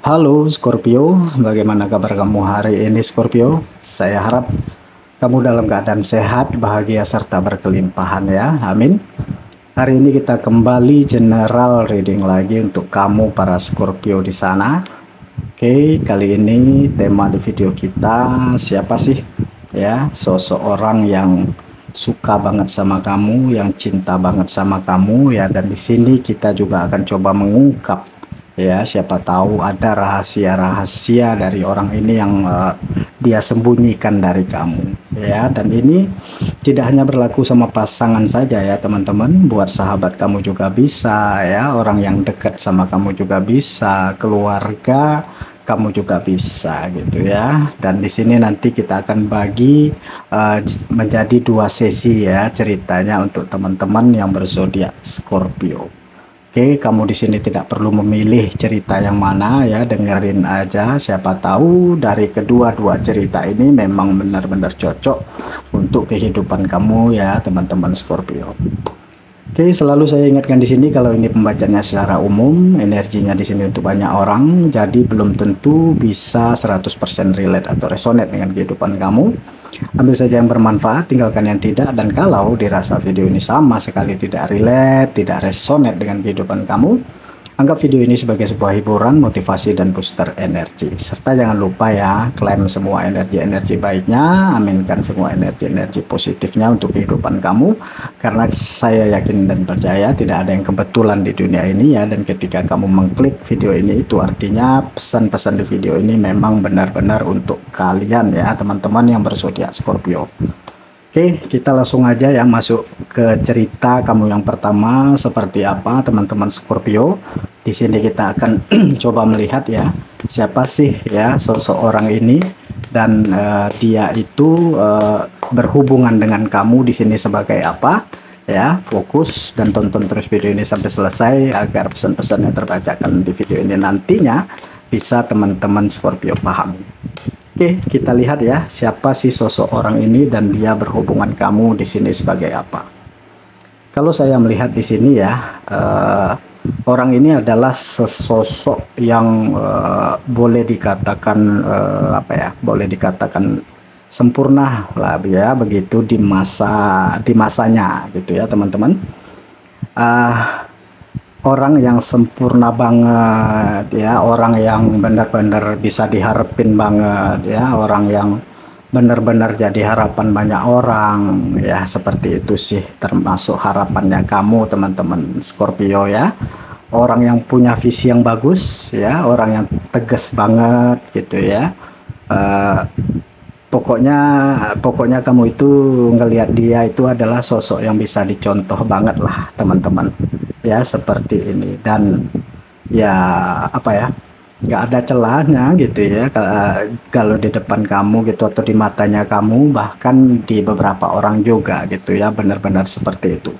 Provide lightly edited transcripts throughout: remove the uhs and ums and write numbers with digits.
Halo Scorpio, bagaimana kabar kamu hari ini Scorpio? Saya harap kamu dalam keadaan sehat, bahagia, serta berkelimpahan ya, amin. Hari ini kita kembali general reading lagi untuk kamu para Scorpio di sana. Oke, kali ini tema di video kita siapa sih ya sosok orang yang suka banget sama kamu, yang cinta banget sama kamu ya, dan di sini kita juga akan coba mengungkap ya, siapa tahu ada rahasia-rahasia dari orang ini yang dia sembunyikan dari kamu ya. Dan ini tidak hanya berlaku sama pasangan saja ya teman-teman, buat sahabat kamu juga bisa ya, orang yang dekat sama kamu juga bisa, keluarga kamu juga bisa gitu ya. Dan di sini nanti kita akan bagi menjadi 2 sesi ya ceritanya untuk teman-teman yang berzodiak Scorpio. Oke, kamu di sini tidak perlu memilih cerita yang mana ya, dengerin aja. Siapa tahu dari kedua-dua cerita ini memang benar-benar cocok untuk kehidupan kamu ya, teman-teman Scorpio. Oke, selalu saya ingatkan di sini kalau ini pembacanya secara umum, energinya di sini untuk banyak orang, jadi belum tentu bisa 100% relate atau resonate dengan kehidupan kamu. Ambil saja yang bermanfaat, tinggalkan yang tidak. Dan kalau dirasa video ini sama sekali tidak relate, tidak resonate dengan kehidupan kamu, anggap video ini sebagai sebuah hiburan, motivasi, dan booster energi. Serta jangan lupa ya, klaim semua energi-energi baiknya, aminkan semua energi-energi positifnya untuk kehidupan kamu. Karena saya yakin dan percaya tidak ada yang kebetulan di dunia ini ya. Dan ketika kamu mengklik video ini, itu artinya pesan-pesan di video ini memang benar-benar untuk kalian ya, teman-teman yang berzodiak Scorpio. Oke, kita langsung aja ya masuk ke cerita kamu yang pertama seperti apa teman-teman Scorpio. Di sini kita akan coba melihat ya, siapa sih ya sosok orang ini, dan dia itu berhubungan dengan kamu di sini sebagai apa ya. Fokus dan tonton terus video ini sampai selesai agar pesan-pesan yang terbacakan di video ini nantinya bisa teman-teman Scorpio pahami. Oke, kita lihat ya, siapa sih sosok orang ini dan dia berhubungan kamu di sini sebagai apa. Kalau saya melihat di sini ya, orang ini adalah sesosok yang boleh dikatakan apa ya, boleh dikatakan sempurna lah ya, begitu di masanya gitu ya teman-teman. Orang yang sempurna banget ya, orang yang benar-benar bisa diharapin banget ya, orang yang benar-benar jadi harapan banyak orang ya, seperti itu sih termasuk harapannya kamu teman-teman Scorpio ya. Orang yang punya visi yang bagus ya, orang yang tegas banget gitu ya. Pokoknya kamu itu ngelihat dia itu adalah sosok yang bisa dicontoh banget lah teman-teman ya, seperti ini. Dan ya apa ya, nggak ada celahnya gitu ya kalau di depan kamu gitu, atau di matanya kamu, bahkan di beberapa orang juga gitu ya, benar-benar seperti itu.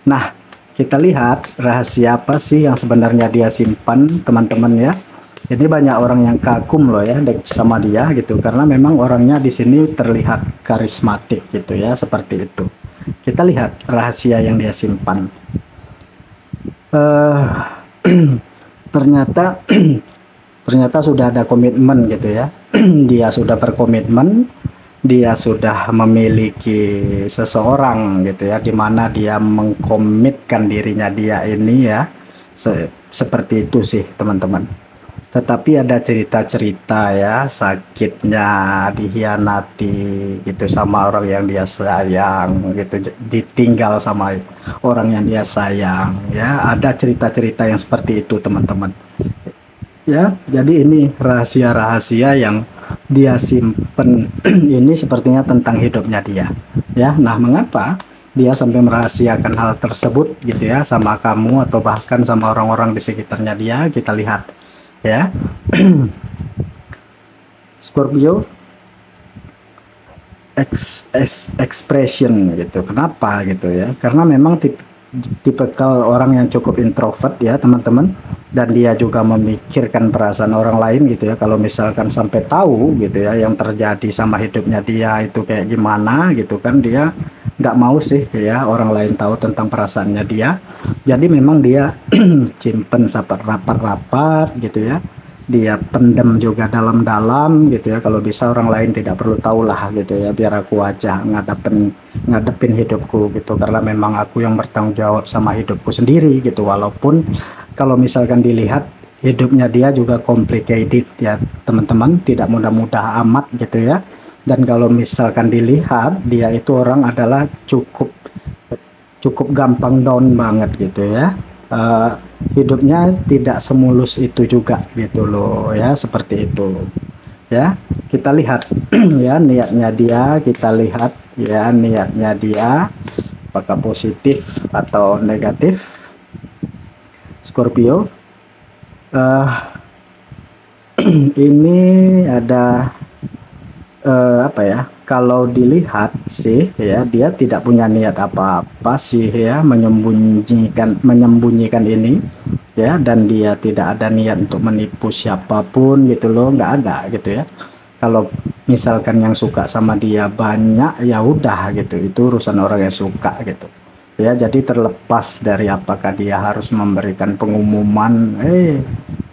Nah, kita lihat rahasia apa sih yang sebenarnya dia simpan teman-teman ya. Jadi banyak orang yang kagum loh ya sama dia gitu, karena memang orangnya di sini terlihat karismatik gitu ya, seperti itu. Kita lihat rahasia yang dia simpan. Ternyata ternyata sudah ada komitmen gitu ya. Dia sudah berkomitmen, dia sudah memiliki seseorang gitu ya, dimana dia mengkomitkan dirinya dia ini ya, seperti itu sih teman-teman. Tetapi ada cerita-cerita ya, sakitnya dihianati gitu sama orang yang dia sayang gitu, ditinggal sama orang yang dia sayang ya. Ada cerita-cerita yang seperti itu teman-teman ya. Jadi ini rahasia-rahasia yang dia simpen ini sepertinya tentang hidupnya dia ya. Nah, mengapa dia sampai merahasiakan hal tersebut gitu ya sama kamu atau bahkan sama orang-orang di sekitarnya dia? Kita lihat ya. Scorpio expression gitu. Kenapa gitu ya? Karena memang tipikal orang yang cukup introvert ya teman-teman, dan dia juga memikirkan perasaan orang lain gitu ya. Kalau misalkan sampai tahu gitu ya yang terjadi sama hidupnya dia itu kayak gimana gitu kan, dia nggak mau sih ya orang lain tahu tentang perasaannya dia. Jadi memang dia simpen rapat-rapat gitu ya, dia pendem juga dalam-dalam gitu ya. Kalau bisa orang lain tidak perlu tahu lah gitu ya, biar aku aja ngadepin hidupku gitu, karena memang aku yang bertanggung jawab sama hidupku sendiri gitu. Walaupun kalau misalkan dilihat hidupnya dia juga complicated ya teman-teman, tidak mudah-mudah amat gitu ya. Dan kalau misalkan dilihat, dia itu orang adalah cukup gampang down banget gitu ya. Hidupnya tidak semulus itu juga gitu loh ya, seperti itu ya. Kita lihat ya niatnya dia, kita lihat ya niatnya dia apakah positif atau negatif. Scorpio, ini ada apa ya, kalau dilihat sih ya, dia tidak punya niat apa-apa sih ya, menyembunyikan ini ya, dan dia tidak ada niat untuk menipu siapapun gitu loh, nggak ada gitu ya. Kalau misalkan yang suka sama dia banyak, ya udah gitu, itu urusan orang yang suka gitu ya. Jadi terlepas dari apakah dia harus memberikan pengumuman,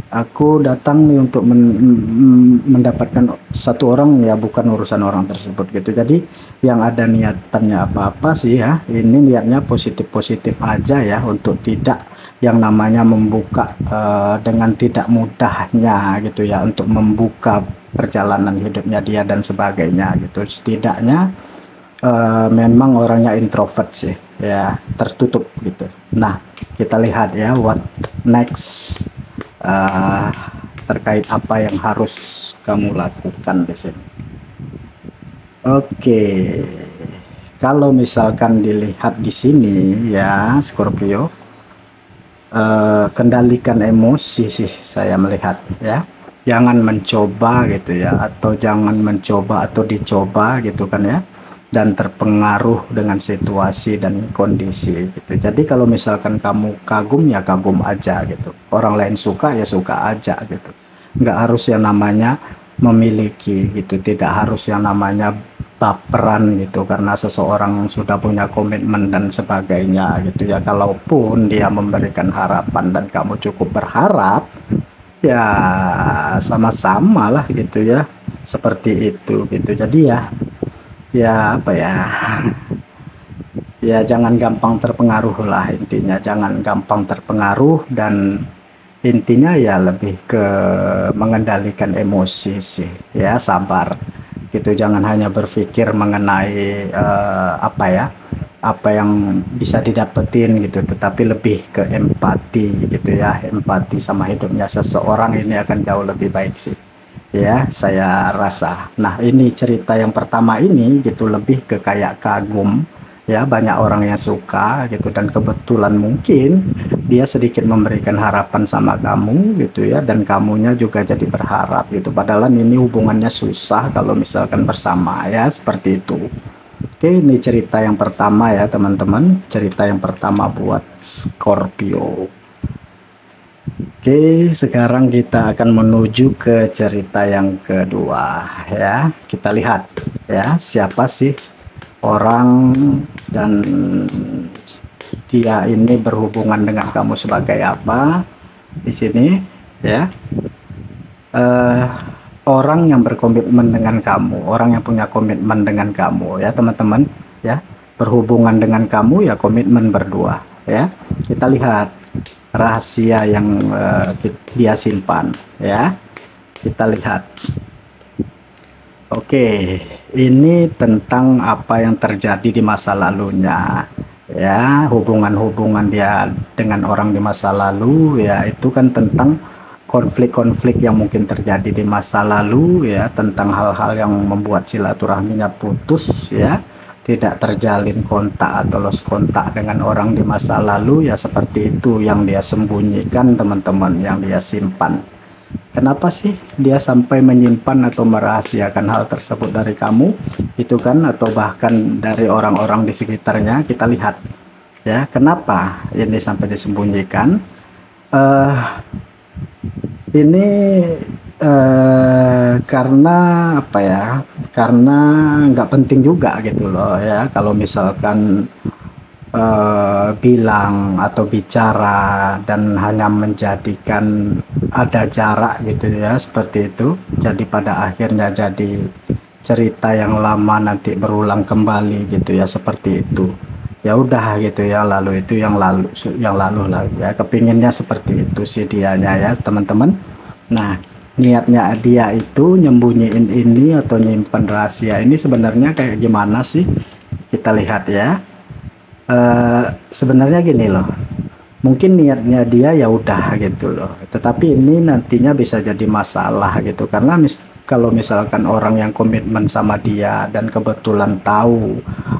aku datang nih untuk mendapatkan satu orang, ya bukan urusan orang tersebut gitu. Jadi yang ada niatannya apa-apa sih ya, ini niatnya positif-positif aja ya, untuk tidak yang namanya membuka dengan tidak mudahnya gitu ya, untuk membuka perjalanan hidupnya dia dan sebagainya gitu. Setidaknya memang orangnya introvert sih ya, tertutup gitu. Nah, kita lihat ya what next, terkait apa yang harus kamu lakukan di sini. Oke, kalau misalkan dilihat di sini ya Scorpio, kendalikan emosi sih saya melihat ya. Jangan mencoba gitu ya, atau jangan mencoba atau dicoba gitu kan ya, dan terpengaruh dengan situasi dan kondisi gitu. Jadi kalau misalkan kamu kagum ya kagum aja gitu, orang lain suka ya suka aja gitu, nggak harus yang namanya memiliki gitu, tidak harus yang namanya baperan gitu karena seseorang sudah punya komitmen dan sebagainya gitu ya. Kalaupun dia memberikan harapan dan kamu cukup berharap, ya sama-sama lah gitu ya, seperti itu gitu. Jadi ya apa ya, ya jangan gampang terpengaruh lah intinya, jangan gampang terpengaruh, dan intinya ya lebih ke mengendalikan emosi sih ya, sabar gitu. Jangan hanya berpikir mengenai apa yang bisa didapetin gitu, tetapi lebih ke empati gitu ya, empati sama hidupnya seseorang, ini akan jauh lebih baik sih ya, saya rasa. Nah, ini cerita yang pertama ini gitu lebih ke kayak kagum ya, banyak orang yang suka gitu, dan kebetulan mungkin dia sedikit memberikan harapan sama kamu gitu ya, dan kamunya juga jadi berharap gitu, padahal ini hubungannya susah kalau misalkan bersama ya, seperti itu. Oke, ini cerita yang pertama ya teman-teman, cerita yang pertama buat Scorpio. Oke, sekarang kita akan menuju ke cerita yang kedua ya. Kita lihat ya, siapa sih orang dan dia ini berhubungan dengan kamu sebagai apa di sini ya. Orang yang berkomitmen dengan kamu, orang yang punya komitmen dengan kamu ya teman-teman ya, berhubungan dengan kamu ya, komitmen berdua ya. Kita lihat rahasia yang dia simpan ya, kita lihat. Oke, ini tentang apa yang terjadi di masa lalunya ya, hubungan-hubungan dia dengan orang di masa lalu ya, itu kan tentang konflik-konflik yang mungkin terjadi di masa lalu ya, tentang hal-hal yang membuat silaturahminya putus ya, tidak terjalin kontak atau lost kontak dengan orang di masa lalu ya, seperti itu yang dia sembunyikan teman-teman, yang dia simpan. Kenapa sih dia sampai menyimpan atau merahasiakan hal tersebut dari kamu itu kan, atau bahkan dari orang-orang di sekitarnya? Kita lihat ya, kenapa ini sampai disembunyikan. Ini karena apa ya, karena nggak penting juga gitu loh ya, kalau misalkan bilang atau bicara dan hanya menjadikan ada jarak gitu ya, seperti itu. Jadi pada akhirnya jadi cerita yang lama nanti berulang kembali gitu ya, seperti itu. Ya udah gitu ya, lalu itu yang lalu lah ya, kepinginnya seperti itu sih dianya ya teman-teman. Nah, niatnya dia itu nyembunyiin ini atau nyimpen rahasia ini sebenarnya kayak gimana sih, kita lihat ya. Sebenarnya gini loh, mungkin niatnya dia ya udah gitu loh, tetapi ini nantinya bisa jadi masalah gitu, karena kalau misalkan orang yang komitmen sama dia dan kebetulan tahu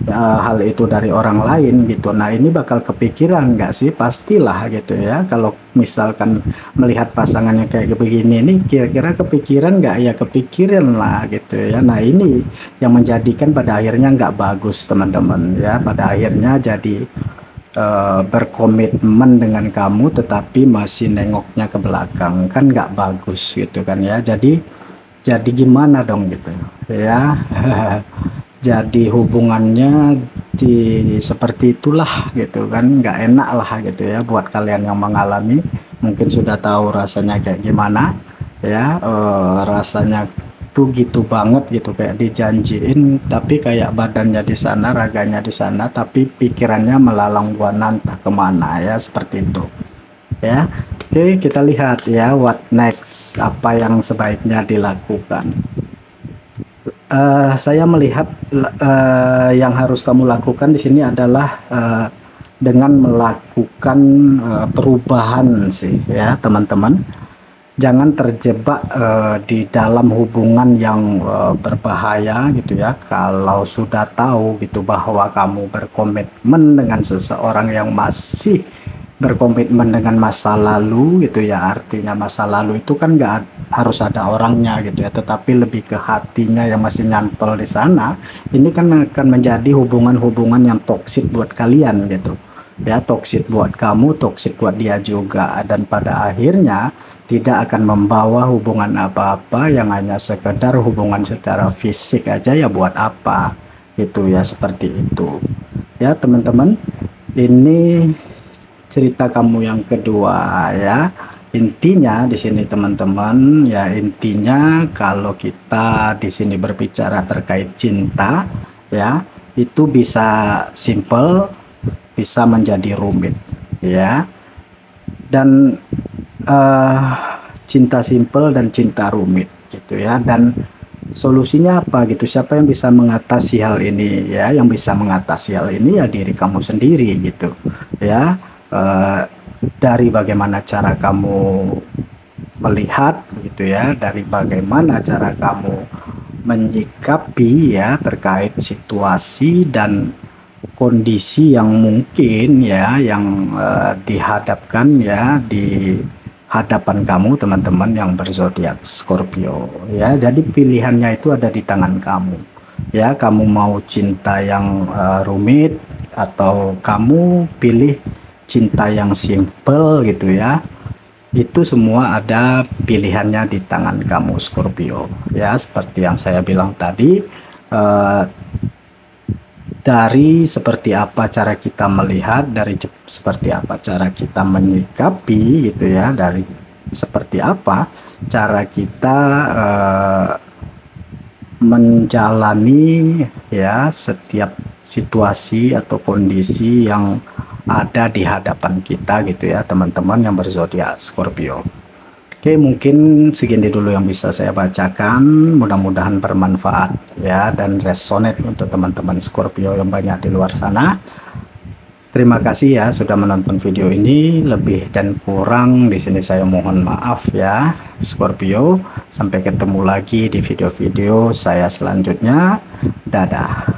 hal itu dari orang lain gitu, nah ini bakal kepikiran nggak sih? Pastilah gitu ya, kalau misalkan melihat pasangannya kayak begini nih, kira-kira kepikiran nggak? Ya kepikiran lah gitu ya. Nah ini yang menjadikan pada akhirnya nggak bagus teman-teman ya, pada akhirnya jadi berkomitmen dengan kamu tetapi masih nengoknya ke belakang, kan nggak bagus gitu kan ya. Jadi gimana dong gitu ya. Jadi hubungannya seperti itulah gitu kan, nggak enak lah gitu ya buat kalian yang mengalami. Mungkin sudah tahu rasanya kayak gimana ya. Rasanya tuh gitu banget gitu, kayak dijanjiin tapi kayak badannya di sana, raganya di sana, tapi pikirannya melalang buana entah kemana ya, seperti itu ya. Oke, kita lihat ya, what next, apa yang sebaiknya dilakukan. Saya melihat yang harus kamu lakukan di sini adalah dengan melakukan perubahan sih ya teman-teman. Jangan terjebak di dalam hubungan yang berbahaya gitu ya. Kalau sudah tahu gitu bahwa kamu berkomitmen dengan seseorang yang masih berkomitmen dengan masa lalu gitu ya, artinya masa lalu itu kan nggak harus ada orangnya gitu ya, tetapi lebih ke hatinya yang masih nyantol di sana. Ini kan akan menjadi hubungan-hubungan yang toksik buat kalian gitu ya, toksik buat kamu, toksik buat dia juga, dan pada akhirnya tidak akan membawa hubungan apa-apa, yang hanya sekedar hubungan secara fisik aja ya, buat apa gitu ya, seperti itu ya teman-teman. Ini cerita kamu yang kedua ya. Intinya di sini teman-teman ya, intinya kalau kita di sini berbicara terkait cinta ya, itu bisa simple, bisa menjadi rumit ya. Dan cinta simple dan cinta rumit gitu ya. Dan solusinya apa gitu? Siapa yang bisa mengatasi hal ini ya? Yang bisa mengatasi hal ini ya diri kamu sendiri gitu ya. Dari bagaimana cara kamu melihat gitu ya, dari bagaimana cara kamu menyikapi ya terkait situasi dan kondisi yang mungkin ya, yang dihadapkan ya di hadapan kamu teman-teman yang berzodiak Scorpio ya. Jadi pilihannya itu ada di tangan kamu ya. Kamu mau cinta yang rumit atau kamu pilih cinta yang simple gitu ya. Itu semua ada pilihannya di tangan kamu Scorpio ya. Seperti yang saya bilang tadi, dari seperti apa cara kita melihat, dari seperti apa cara kita menyikapi gitu ya, dari seperti apa cara kita menjalani ya setiap situasi atau kondisi yang ada di hadapan kita gitu ya teman-teman yang berzodiak Scorpio. Oke, mungkin segini dulu yang bisa saya bacakan, mudah-mudahan bermanfaat ya dan resonate untuk teman-teman Scorpio yang banyak di luar sana. Terima kasih ya sudah menonton video ini. Lebih dan kurang di sini saya mohon maaf ya Scorpio. Sampai ketemu lagi di video-video saya selanjutnya. Dadah.